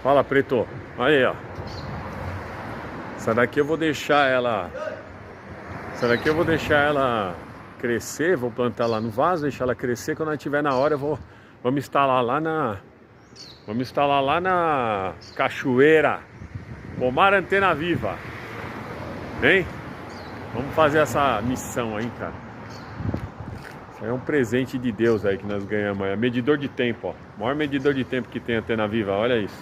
Fala, Preto. Aí, ó. Essa daqui eu vou deixar ela. Essa daqui eu vou deixar ela crescer. Vou plantar lá no vaso, deixar ela crescer. Quando ela estiver na hora, vamos instalar lá na. Vamos instalar lá na cachoeira. Pomar antena viva. Hein? Vamos fazer essa missão aí, cara. Isso aí é um presente de Deus aí que nós ganhamos. É medidor de tempo, ó. O maior medidor de tempo que tem a antena viva, olha isso.